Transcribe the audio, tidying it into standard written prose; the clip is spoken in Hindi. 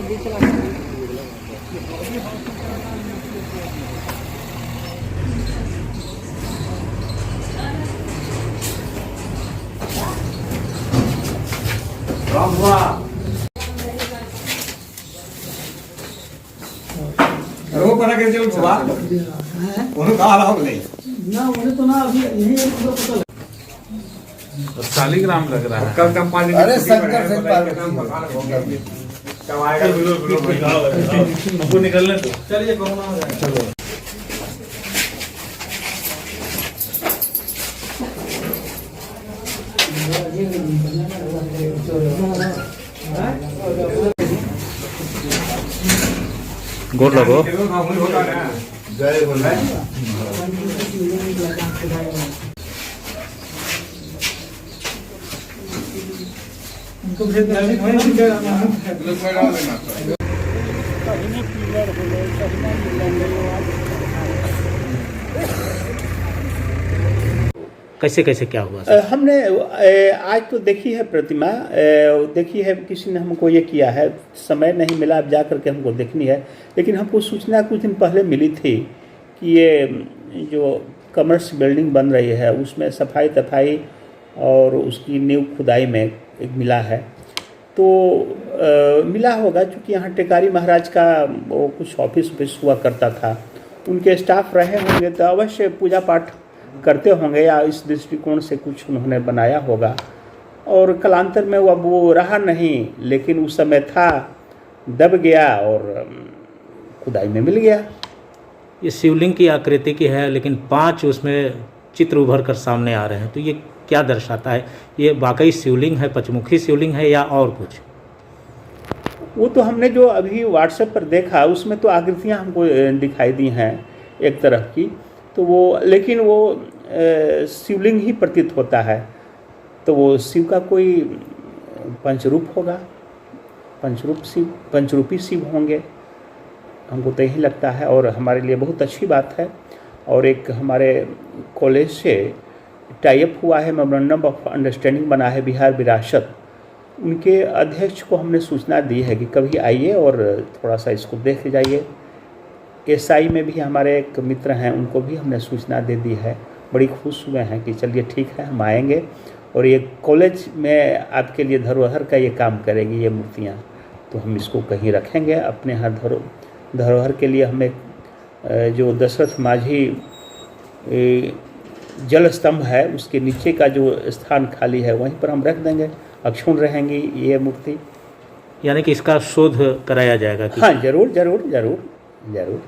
वो पता कैसे हुआ? उन्होंने कहा रहा नहीं ना, उन्हें तो ना अभी यही पता शालिग्राम लग रहा है। कल तक पानी अरे शंकर से हमको निकलने दो। चलिए कोरोना हो जाएगा। चलो गोर लगो। जय बोले कैसे कैसे क्या हुआ? हमने आज तो देखी है प्रतिमा, देखी है, किसी ने हमको ये किया है, समय नहीं मिला अब जा करके हमको देखनी है। लेकिन हमको सूचना कुछ दिन पहले मिली थी कि ये जो कॉमर्स बिल्डिंग बन रही है उसमें सफाई तफाई और उसकी नींव खुदाई में एक मिला है। तो मिला होगा क्योंकि यहाँ टेकारी महाराज का वो कुछ ऑफिस हुआ करता था, उनके स्टाफ रहे होंगे तो अवश्य पूजा पाठ करते होंगे या इस दृष्टिकोण से कुछ उन्होंने बनाया होगा। और कालांतर में वो रहा नहीं, लेकिन उस समय था, दब गया और खुदाई में मिल गया। ये शिवलिंग की आकृति की है, लेकिन 5 उसमें चित्र उभर कर सामने आ रहे हैं, तो ये क्या दर्शाता है? ये वाकई शिवलिंग है, पंचमुखी शिवलिंग है या और कुछ? वो तो हमने जो अभी व्हाट्सएप पर देखा उसमें तो आकृतियाँ हमको दिखाई दी हैं एक तरफ की, तो वो, लेकिन वो शिवलिंग ही प्रतीत होता है। तो वो शिव का कोई पंचरूप होगा, पंचरूपी शिव होंगे, हमको तो यही लगता है। और हमारे लिए बहुत अच्छी बात है। और एक हमारे कॉलेज से टाई अप हुआ है, मेमोरेंडम ऑफ अंडरस्टैंडिंग बना है बिहार विरासत, उनके अध्यक्ष को हमने सूचना दी है कि कभी आइए और थोड़ा सा इसको देख जाइए। एसआई में भी हमारे एक मित्र हैं, उनको भी हमने सूचना दे दी है, बड़ी खुश हुए हैं कि चलिए ठीक है हम आएंगे और ये कॉलेज में आपके लिए धरोहर का ये काम करेगी ये मूर्तियाँ, तो हम इसको कहीं रखेंगे अपने यहाँ धरोहर के लिए। हमें जो दशरथ माझी जल स्तंभ है उसके नीचे का जो स्थान खाली है वहीं पर हम रख देंगे, अक्षुण रहेंगी ये मूर्ति। यानी कि इसका शोध कराया जाएगा कि? हाँ, जरूर जरूर जरूर जरूर।